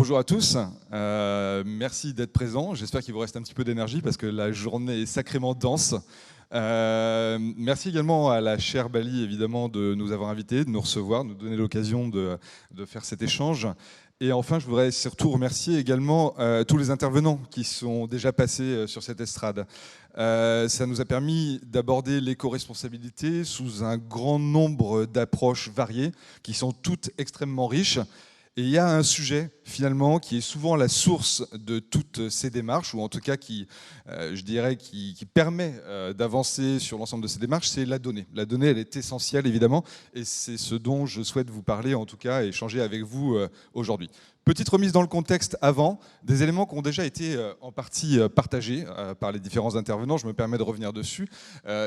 Bonjour à tous, merci d'être présents. J'espère qu'il vous reste un petit peu d'énergie parce que la journée est sacrément dense. Merci également à la chère Bali, évidemment, de nous avoir invités, de nous recevoir, de nous donner l'occasion de faire cet échange. Et enfin, je voudrais surtout remercier également tous les intervenants qui sont déjà passés sur cette estrade. Ça nous a permis d'aborder l'éco-responsabilité sous un grand nombre d'approches variées qui sont toutes extrêmement riches. Et il y a un sujet, finalement, qui est souvent la source de toutes ces démarches, ou en tout cas qui, je dirais, qui permet d'avancer sur l'ensemble de ces démarches, c'est la donnée. La donnée, elle est essentielle, évidemment, et c'est ce dont je souhaite vous parler, en tout cas, et échanger avec vous aujourd'hui. Petite remise dans le contexte avant, des éléments qui ont déjà été en partie partagés par les différents intervenants, je me permets de revenir dessus.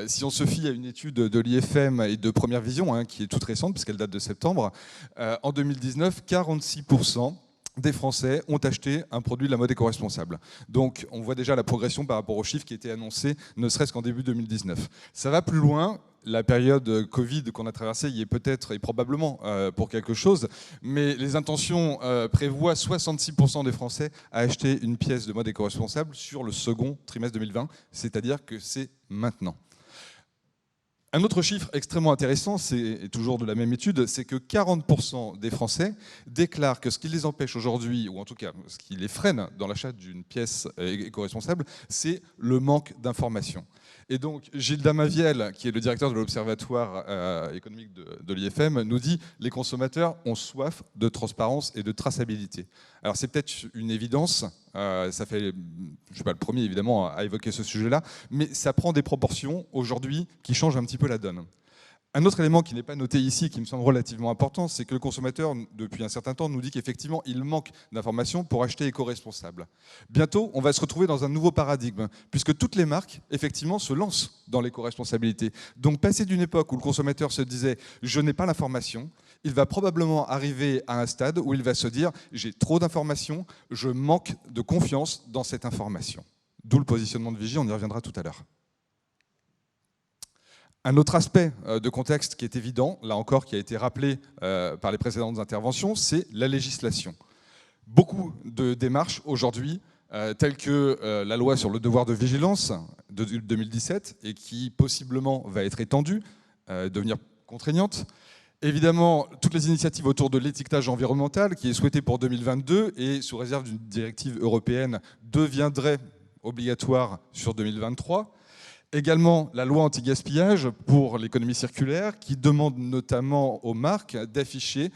Si on se fie à une étude de l'IFM et de Première Vision, qui est toute récente puisqu'elle date de septembre, en 2019, 46% des Français ont acheté un produit de la mode éco-responsable. Donc on voit déjà la progression par rapport aux chiffres qui étaient annoncés, ne serait-ce qu'en début 2019. Ça va plus loin. La période Covid qu'on a traversée y est peut-être et probablement pour quelque chose, mais les intentions prévoient 66% des Français à acheter une pièce de mode éco-responsable sur le second trimestre 2020, c'est-à-dire que c'est maintenant. Un autre chiffre extrêmement intéressant, c'est toujours de la même étude, c'est que 40% des Français déclarent que ce qui les empêche aujourd'hui, ou en tout cas ce qui les freine dans l'achat d'une pièce éco-responsable, c'est le manque d'information. Et donc Gilles Damaviel, qui est le directeur de l'Observatoire économique de l'IFM, nous dit « Les consommateurs ont soif de transparence et de traçabilité ». Alors c'est peut-être une évidence, ça fait, je ne suis pas le premier évidemment à évoquer ce sujet-là, mais ça prend des proportions aujourd'hui qui changent un petit peu la donne. Un autre élément qui n'est pas noté ici, qui me semble relativement important, c'est que le consommateur, depuis un certain temps, nous dit qu'effectivement, il manque d'informations pour acheter éco-responsable. Bientôt, on va se retrouver dans un nouveau paradigme, puisque toutes les marques, effectivement, se lancent dans l'éco-responsabilité. Donc, passer d'une époque où le consommateur se disait « je n'ai pas l'information », il va probablement arriver à un stade où il va se dire « j'ai trop d'informations, je manque de confiance dans cette information ». D'où le positionnement de Vigie, on y reviendra tout à l'heure. Un autre aspect de contexte qui est évident, là encore, qui a été rappelé par les précédentes interventions, c'est la législation. Beaucoup de démarches aujourd'hui, telles que la loi sur le devoir de vigilance de 2017, et qui possiblement va être étendue, devenir contraignante. Évidemment, toutes les initiatives autour de l'étiquetage environnemental, qui est souhaité pour 2022, et sous réserve d'une directive européenne, deviendrait obligatoire sur 2023. Également, la loi anti-gaspillage pour l'économie circulaire qui demande notamment aux marques d'afficher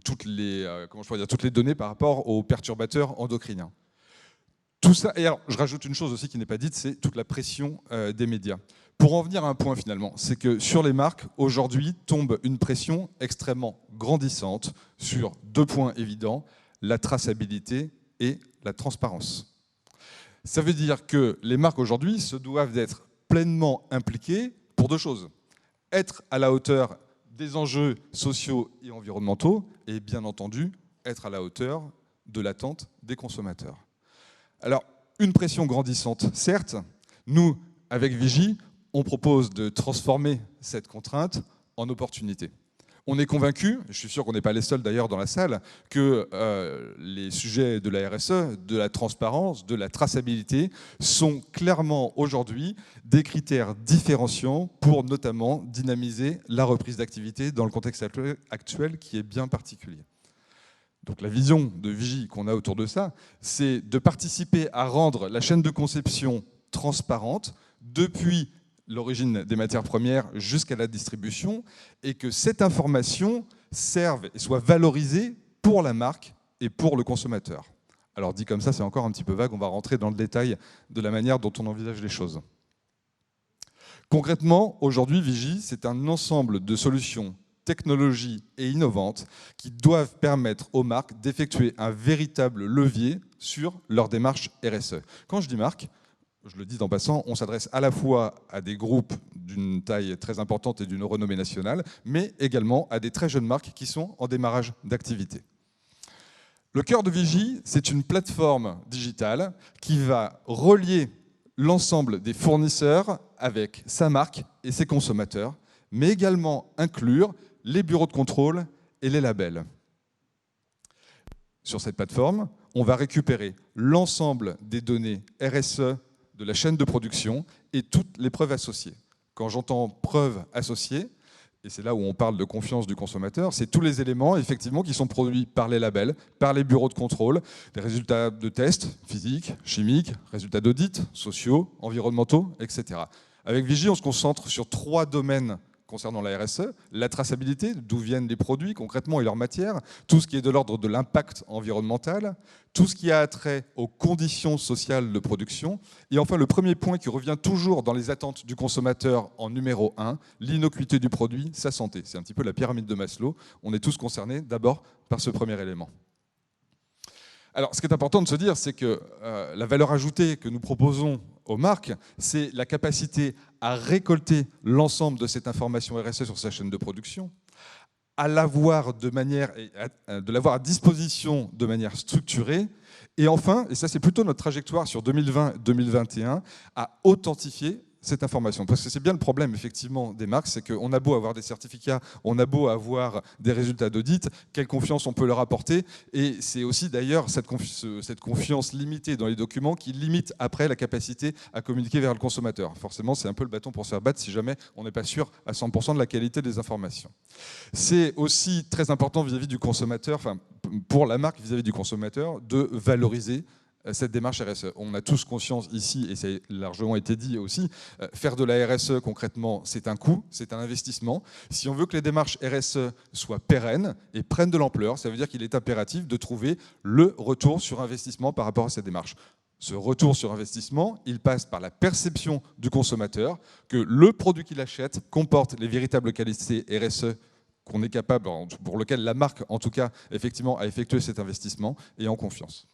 toutes les données par rapport aux perturbateurs endocriniens. Tout ça, et alors je rajoute une chose aussi qui n'est pas dite, c'est toute la pression des médias. Pour en venir à un point finalement, c'est que sur les marques, aujourd'hui, tombe une pression extrêmement grandissante sur deux points évidents, la traçabilité et la transparence. Ça veut dire que les marques aujourd'hui se doivent d'être pleinement impliquées pour deux choses. Être à la hauteur des enjeux sociaux et environnementaux et bien entendu être à la hauteur de l'attente des consommateurs. Alors, une pression grandissante, certes. Nous, avec Vigie, on propose de transformer cette contrainte en opportunité. On est convaincus, je suis sûr qu'on n'est pas les seuls d'ailleurs dans la salle, que les sujets de la RSE, de la transparence, de la traçabilité sont clairement aujourd'hui des critères différenciants pour notamment dynamiser la reprise d'activité dans le contexte actuel qui est bien particulier. Donc la vision de Vigie qu'on a autour de ça, c'est de participer à rendre la chaîne de conception transparente depuis l'origine des matières premières jusqu'à la distribution, et que cette information serve et soit valorisée pour la marque et pour le consommateur. Alors dit comme ça, c'est encore un petit peu vague, on va rentrer dans le détail de la manière dont on envisage les choses. Concrètement, aujourd'hui, Vigie, c'est un ensemble de solutions, technologies et innovantes qui doivent permettre aux marques d'effectuer un véritable levier sur leur démarche RSE. Quand je dis marque, je le dis en passant, on s'adresse à la fois à des groupes d'une taille très importante et d'une renommée nationale, mais également à des très jeunes marques qui sont en démarrage d'activité. Le cœur de Vigie, c'est une plateforme digitale qui va relier l'ensemble des fournisseurs avec sa marque et ses consommateurs, mais également inclure les bureaux de contrôle et les labels. sur cette plateforme, on va récupérer l'ensemble des données RSE de la chaîne de production et toutes les preuves associées. Quand j'entends preuves associées, et c'est là où on parle de confiance du consommateur, c'est tous les éléments effectivement qui sont produits par les labels, par les bureaux de contrôle, des résultats de tests physiques, chimiques, résultats d'audits, sociaux, environnementaux, etc. Avec Vigie, on se concentre sur 3 domaines concernant la RSE, la traçabilité, d'où viennent les produits concrètement et leur matière, tout ce qui est de l'ordre de l'impact environnemental, tout ce qui a trait aux conditions sociales de production, et enfin le premier point qui revient toujours dans les attentes du consommateur en numéro 1, l'innocuité du produit, sa santé. C'est un petit peu la pyramide de Maslow, on est tous concernés d'abord par ce premier élément. Alors, ce qui est important de se dire, c'est que la valeur ajoutée que nous proposons aux marques, c'est la capacité à récolter l'ensemble de cette information RSE sur sa chaîne de production, à l'avoir de l'avoir à disposition de manière structurée, et enfin, et ça c'est plutôt notre trajectoire sur 2020-2021, à authentifier cette information. Parce que c'est bien le problème, effectivement, des marques, c'est qu'on a beau avoir des certificats, on a beau avoir des résultats d'audit, quelle confiance on peut leur apporter, et c'est aussi d'ailleurs cette confiance limitée dans les documents qui limite après la capacité à communiquer vers le consommateur. Forcément, c'est un peu le bâton pour se faire battre si jamais on n'est pas sûr à 100% de la qualité des informations. C'est aussi très important vis-à-vis du consommateur, enfin, pour la marque vis-à-vis du consommateur, de valoriser cette démarche RSE. On a tous conscience ici, et ça a largement été dit aussi, faire de la RSE concrètement, c'est un coût, c'est un investissement. Si on veut que les démarches RSE soient pérennes et prennent de l'ampleur, ça veut dire qu'il est impératif de trouver le retour sur investissement par rapport à cette démarche. Ce retour sur investissement, il passe par la perception du consommateur que le produit qu'il achète comporte les véritables qualités RSE qu'on est capable, pour lequel la marque, en tout cas, effectivement, a effectué cet investissement et en confiance.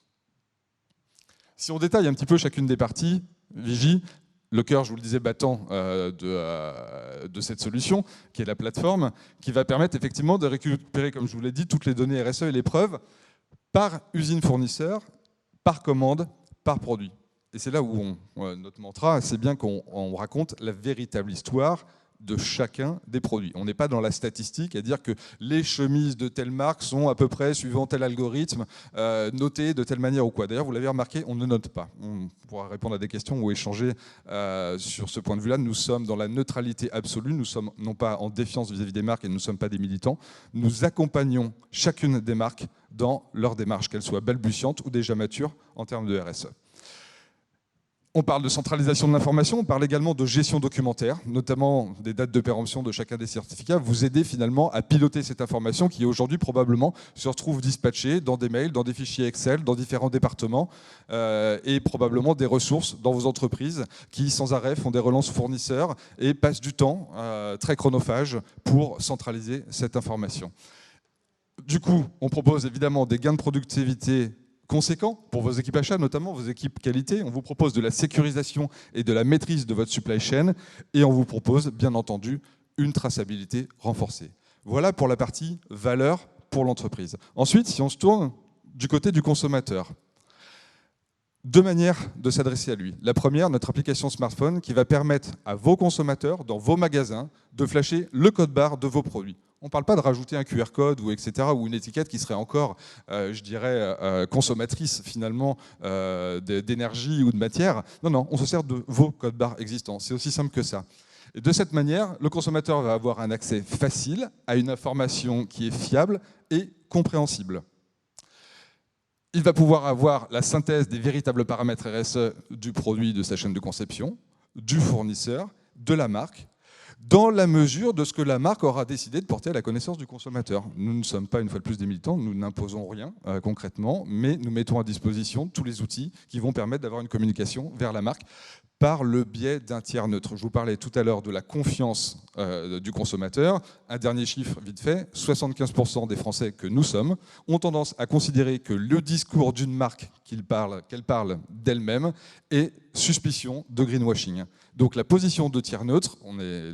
Si on détaille un petit peu chacune des parties, Vigie, le cœur, je vous le disais, battant de cette solution, qui est la plateforme, qui va permettre effectivement de récupérer, comme je vous l'ai dit, toutes les données RSE et les preuves par usine fournisseur, par commande, par produit. Et c'est là où notre mantra, c'est bien qu'on raconte la véritable histoire de chacun des produits. On n'est pas dans la statistique à dire que les chemises de telle marque sont à peu près, suivant tel algorithme, notées de telle manière ou quoi. D'ailleurs, vous l'avez remarqué, on ne note pas. On pourra répondre à des questions ou échanger sur ce point de vue-là. Nous sommes dans la neutralité absolue. Nous sommes non pas en défiance vis-à-vis des marques et nous ne sommes pas des militants. Nous accompagnons chacune des marques dans leur démarche, qu'elles soient balbutiantes ou déjà matures en termes de RSE. On parle de centralisation de l'information, on parle également de gestion documentaire, notamment des dates de péremption de chacun des certificats. Vous aidez finalement à piloter cette information qui aujourd'hui probablement se retrouve dispatchée dans des mails, dans des fichiers Excel, dans différents départements et probablement des ressources dans vos entreprises qui sans arrêt font des relances fournisseurs et passent du temps très chronophage pour centraliser cette information. Du coup, on propose évidemment des gains de productivité conséquent pour vos équipes achats, notamment vos équipes qualité. On vous propose de la sécurisation et de la maîtrise de votre supply chain et on vous propose, bien entendu, une traçabilité renforcée. Voilà pour la partie valeur pour l'entreprise. Ensuite, si on se tourne du côté du consommateur, 2 manières de s'adresser à lui. La première, notre application smartphone qui va permettre à vos consommateurs, dans vos magasins, de flasher le code barre de vos produits. On ne parle pas de rajouter un QR code ou etc. ou une étiquette qui serait encore, je dirais, consommatrice finalement d'énergie ou de matière. Non, non, on se sert de vos codes barres existants. C'est aussi simple que ça. Et de cette manière, le consommateur va avoir un accès facile à une information qui est fiable et compréhensible. Il va pouvoir avoir la synthèse des véritables paramètres RSE du produit de sa chaîne de conception, du fournisseur, de la marque, dans la mesure de ce que la marque aura décidé de porter à la connaissance du consommateur. Nous ne sommes pas, une fois de plus, des militants, nous n'imposons rien concrètement, mais nous mettons à disposition tous les outils qui vont permettre d'avoir une communication vers la marque par le biais d'un tiers neutre. Je vous parlais tout à l'heure de la confiance du consommateur. Un dernier chiffre vite fait, 75% des Français que nous sommes ont tendance à considérer que le discours d'une marque qu'elle parle d'elle-même est suspicion de greenwashing. Donc la position de tiers neutre, on est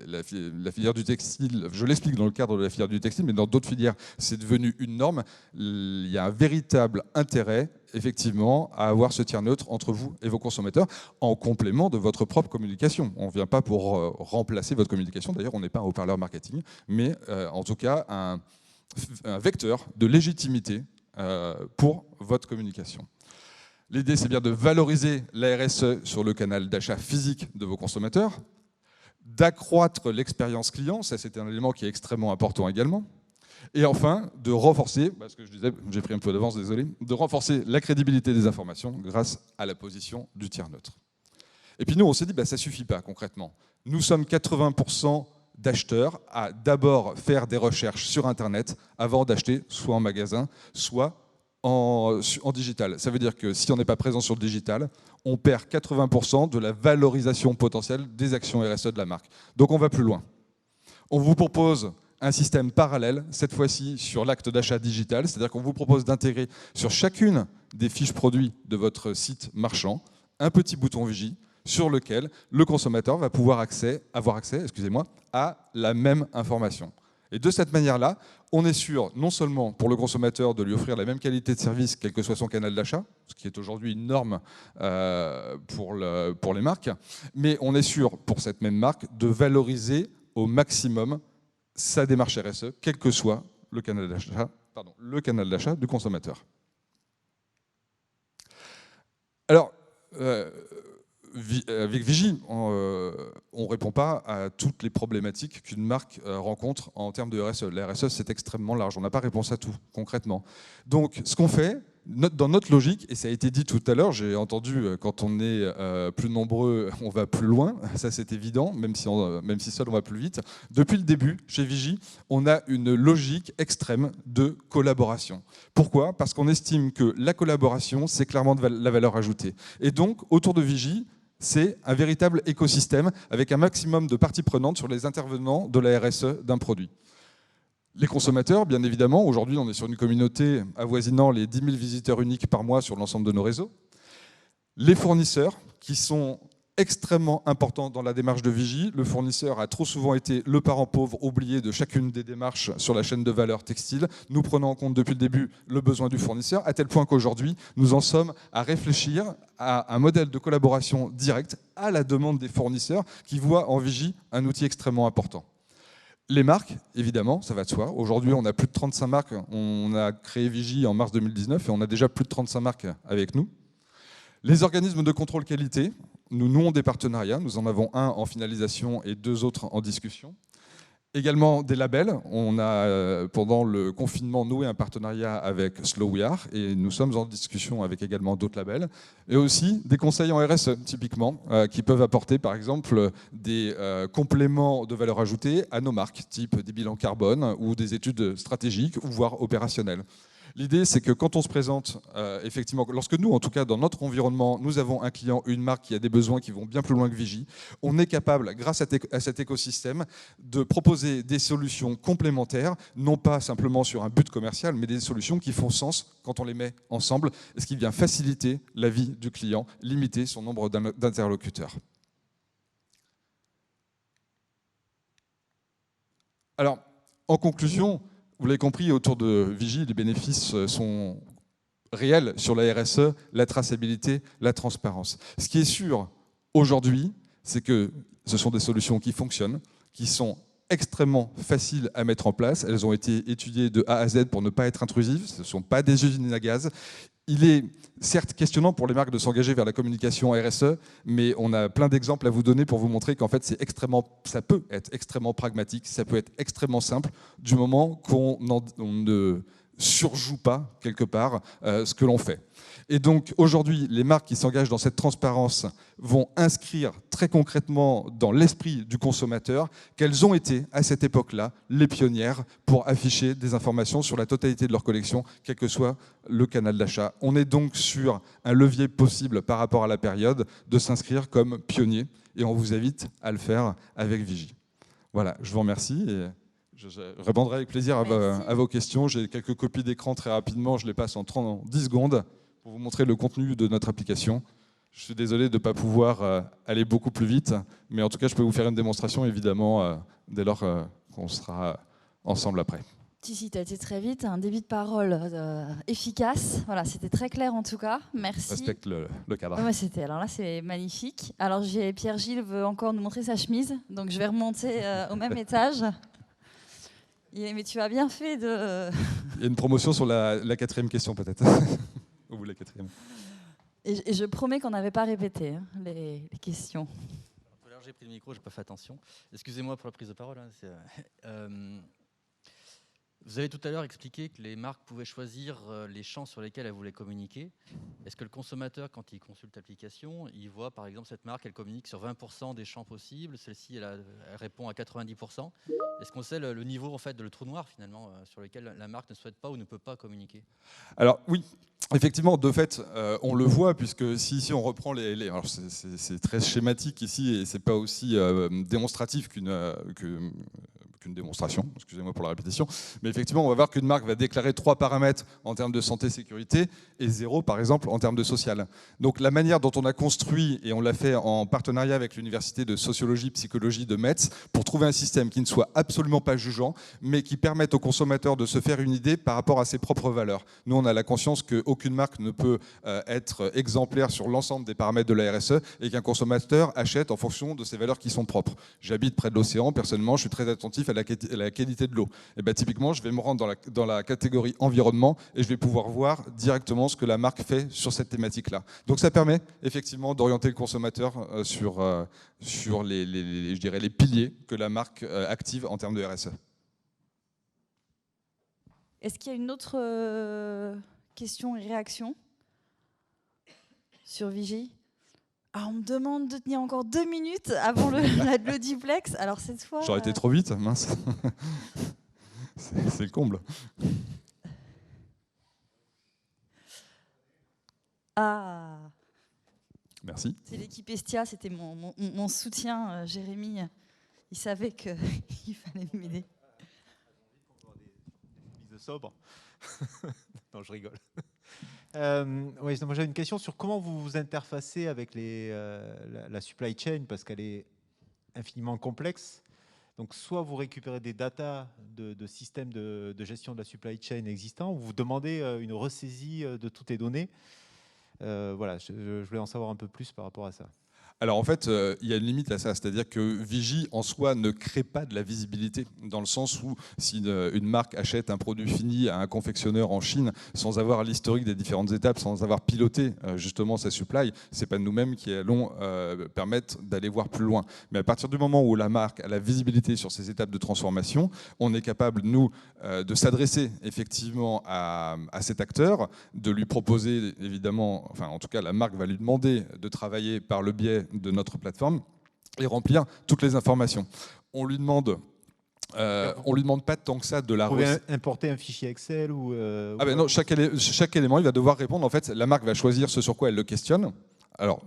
la filière du textile, je l'explique dans le cadre de la filière du textile, mais dans d'autres filières, c'est devenu une norme. Il y a un véritable intérêt, effectivement, à avoir ce tiers neutre entre vous et vos consommateurs, en complément de votre propre communication. On ne vient pas pour remplacer votre communication, d'ailleurs on n'est pas un haut-parleur marketing, mais en tout cas un vecteur de légitimité pour votre communication. L'idée, c'est bien de valoriser la RSE sur le canal d'achat physique de vos consommateurs, d'accroître l'expérience client, ça c'est un élément qui est extrêmement important également, et enfin de renforcer, parce que je disais, j'ai pris un peu d'avance, désolé, de renforcer la crédibilité des informations grâce à la position du tiers neutre. Et puis nous, on s'est dit, ça ne suffit pas concrètement. Nous sommes 80% d'acheteurs à d'abord faire des recherches sur Internet avant d'acheter soit en magasin, soit en digital. Ça veut dire que si on n'est pas présent sur le digital, on perd 80% de la valorisation potentielle des actions RSE de la marque. Donc on va plus loin. On vous propose un système parallèle, cette fois-ci sur l'acte d'achat digital, c'est-à-dire qu'on vous propose d'intégrer sur chacune des fiches produits de votre site marchand un petit bouton Vigie sur lequel le consommateur va pouvoir avoir accès à la même information. Et de cette manière-là, on est sûr, non seulement pour le consommateur de lui offrir la même qualité de service, quel que soit son canal d'achat, ce qui est aujourd'hui une norme pour les marques, mais on est sûr, pour cette même marque, de valoriser au maximum sa démarche RSE, quel que soit le canal d'achat du consommateur. Alors, avec Vigie, on ne répond pas à toutes les problématiques qu'une marque rencontre en termes de RSE. La RSE, c'est extrêmement large. On n'a pas réponse à tout, concrètement. Donc, ce qu'on fait, dans notre logique, et ça a été dit tout à l'heure, j'ai entendu, quand on est plus nombreux, on va plus loin. Ça, c'est évident, même si seul, on va plus vite. Depuis le début, chez Vigie, on a une logique extrême de collaboration. Pourquoi ? Parce qu'on estime que la collaboration, c'est clairement de la valeur ajoutée. Et donc, autour de Vigie, c'est un véritable écosystème avec un maximum de parties prenantes sur les intervenants de la RSE d'un produit. Les consommateurs, bien évidemment, aujourd'hui on est sur une communauté avoisinant les 10 000 visiteurs uniques par mois sur l'ensemble de nos réseaux. Les fournisseurs, qui sont extrêmement importants dans la démarche de Vigie. Le fournisseur a trop souvent été le parent pauvre oublié de chacune des démarches sur la chaîne de valeur textile. Nous prenons en compte depuis le début le besoin du fournisseur, à tel point qu'aujourd'hui, nous en sommes à réfléchir à un modèle de collaboration directe à la demande des fournisseurs qui voient en Vigie un outil extrêmement important. Les marques, évidemment, ça va de soi. Aujourd'hui, on a plus de 35 marques. On a créé Vigie en mars 2019 et on a déjà plus de 35 marques avec nous. Les organismes de contrôle qualité, nous nouons des partenariats. Nous en avons un en finalisation et 2 autres en discussion. Également des labels. On a, pendant le confinement, noué un partenariat avec Slow We Are et nous sommes en discussion avec également d'autres labels. Et aussi des conseils en RSE, typiquement, qui peuvent apporter, par exemple, des compléments de valeur ajoutée à nos marques, type des bilans carbone ou des études stratégiques, voire opérationnelles. L'idée, c'est que quand on se présente, effectivement, lorsque nous, en tout cas, dans notre environnement, nous avons un client, une marque qui a des besoins qui vont bien plus loin que Vigie, on est capable, grâce à cet écosystème, de proposer des solutions complémentaires, non pas simplement sur un but commercial, mais des solutions qui font sens quand on les met ensemble, ce qui vient faciliter la vie du client, limiter son nombre d'interlocuteurs. Alors, en conclusion, vous l'avez compris, autour de Vigie, les bénéfices sont réels sur la RSE, la traçabilité, la transparence. Ce qui est sûr aujourd'hui, c'est que ce sont des solutions qui fonctionnent, qui sont extrêmement faciles à mettre en place. Elles ont été étudiées de A à Z pour ne pas être intrusives. Ce ne sont pas des usines à gaz. Il est certes questionnant pour les marques de s'engager vers la communication RSE, mais on a plein d'exemples à vous donner pour vous montrer qu'en fait, ça peut être extrêmement pragmatique, ça peut être extrêmement simple, du moment qu'on ne surjoue pas, quelque part, ce que l'on fait. Et donc, aujourd'hui, les marques qui s'engagent dans cette transparence vont inscrire très concrètement dans l'esprit du consommateur qu'elles ont été, à cette époque-là, les pionnières pour afficher des informations sur la totalité de leur collection, quel que soit le canal d'achat. On est donc sur un levier possible par rapport à la période de s'inscrire comme pionnier, et on vous invite à le faire avec Vigie. Voilà, je vous remercie. Et je répondrai avec plaisir à vos questions. J'ai quelques copies d'écran très rapidement, je les passe en 10 secondes pour vous montrer le contenu de notre application. Je suis désolé de ne pas pouvoir aller beaucoup plus vite, mais en tout cas, je peux vous faire une démonstration, évidemment, dès lors qu'on sera ensemble après. Si, tu as été très vite, un débit de parole efficace. Voilà, c'était très clair en tout cas. Merci. Respecte le cadre. Ouais, alors là, c'est magnifique. Alors, Pierre-Gilles veut encore nous montrer sa chemise, donc je vais remonter au même étage. Mais tu as bien fait de... Il y a une promotion sur la quatrième question peut-être. Ou la quatrième. Et je promets qu'on n'avait pas répété les questions. J'ai pris le micro, j'ai pas fait attention. Excusez-moi pour la prise de parole. Vous avez tout à l'heure expliqué que les marques pouvaient choisir les champs sur lesquels elles voulaient communiquer. Est-ce que le consommateur, quand il consulte l'application, il voit par exemple cette marque, elle communique sur 20% des champs possibles, celle-ci elle répond à 90%. Est-ce qu'on sait le niveau en fait de le trou noir finalement sur lequel la marque ne souhaite pas ou ne peut pas communiquer? Alors oui, effectivement, de fait, on le voit puisque si on reprend alors c'est très schématique ici et c'est pas aussi démonstratif qu'une démonstration, excusez-moi pour la répétition, mais effectivement, on va voir qu'une marque va déclarer 3 paramètres en termes de santé-sécurité et 0, par exemple, en termes de social. Donc la manière dont on a construit, et on l'a fait en partenariat avec l'Université de sociologie, psychologie de Metz, pour trouver un système qui ne soit absolument pas jugeant, mais qui permette aux consommateurs de se faire une idée par rapport à ses propres valeurs. Nous, on a la conscience qu'aucune marque ne peut être exemplaire sur l'ensemble des paramètres de la RSE et qu'un consommateur achète en fonction de ses valeurs qui sont propres. J'habite près de l'océan, personnellement, je suis très attentif à la qualité de l'eau. Et ben, typiquement, je vais me rendre dans la catégorie environnement et je vais pouvoir voir directement ce que la marque fait sur cette thématique-là. Donc ça permet effectivement d'orienter le consommateur sur je dirais, les piliers que la marque active en termes de RSE. Est-ce qu'il y a une autre question et réaction sur Vigie? On me demande de tenir encore 2 minutes avant le duplex. Alors cette fois... J'aurais été trop vite, mince. C'est le comble. Ah. Merci. C'est l'équipe Estia, c'était mon soutien, Jérémy. Il savait qu'il fallait m'aider. De sobre. Non, je rigole. Oui, moi j'avais une question sur comment vous vous interfacez avec la supply chain, parce qu'elle est infiniment complexe. Donc soit vous récupérez des datas de systèmes de gestion de la supply chain existants, ou vous demandez une ressaisie de toutes les données. Voilà, je voulais en savoir un peu plus par rapport à ça. Alors en fait, il y a une limite à ça, c'est-à-dire que Vigie en soi ne crée pas de la visibilité, dans le sens où si une marque achète un produit fini à un confectionneur en Chine sans avoir l'historique des différentes étapes, sans avoir piloté justement sa supply, c'est pas nous-mêmes qui allons permettre d'aller voir plus loin. Mais à partir du moment où la marque a la visibilité sur ces étapes de transformation, on est capable, nous, de s'adresser effectivement à cet acteur, de lui proposer évidemment, enfin en tout cas la marque va lui demander de travailler par le biais de notre plateforme et remplir toutes les informations. On lui demande pas tant que ça de la... Vous pouvez importer un fichier Excel ou... Ah ben non, chaque élément, il va devoir répondre. En fait, la marque va choisir ce sur quoi elle le questionne. Alors,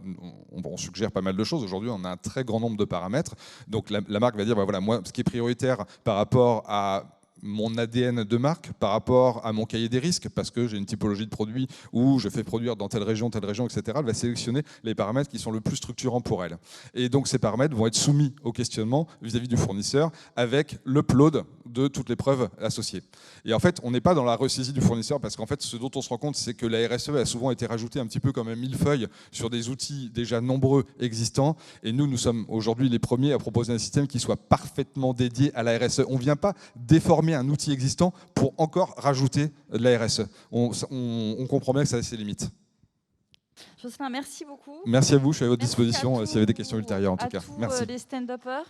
on suggère pas mal de choses. Aujourd'hui, on a un très grand nombre de paramètres. Donc, la marque va dire, bah voilà, moi, ce qui est prioritaire par rapport à mon ADN de marque, par rapport à mon cahier des risques, parce que j'ai une typologie de produit où je fais produire dans telle région, etc. Elle va sélectionner les paramètres qui sont le plus structurants pour elle. Et donc ces paramètres vont être soumis au questionnement vis-à-vis du fournisseur avec l'upload de toutes les preuves associées. Et en fait, on n'est pas dans la ressaisie du fournisseur, parce qu'en fait, ce dont on se rend compte, c'est que la RSE a souvent été rajoutée un petit peu comme un millefeuille sur des outils déjà nombreux existants. Et nous sommes aujourd'hui les premiers à proposer un système qui soit parfaitement dédié à la RSE. On ne vient pas déformer un outil existant pour encore rajouter de la RSE. On comprend bien que ça a ses limites. Jocelyn, merci beaucoup. Merci à vous, je suis à votre disposition s'il y avait des questions ultérieures en tout cas. Merci à tous Merci. les stand-uppers.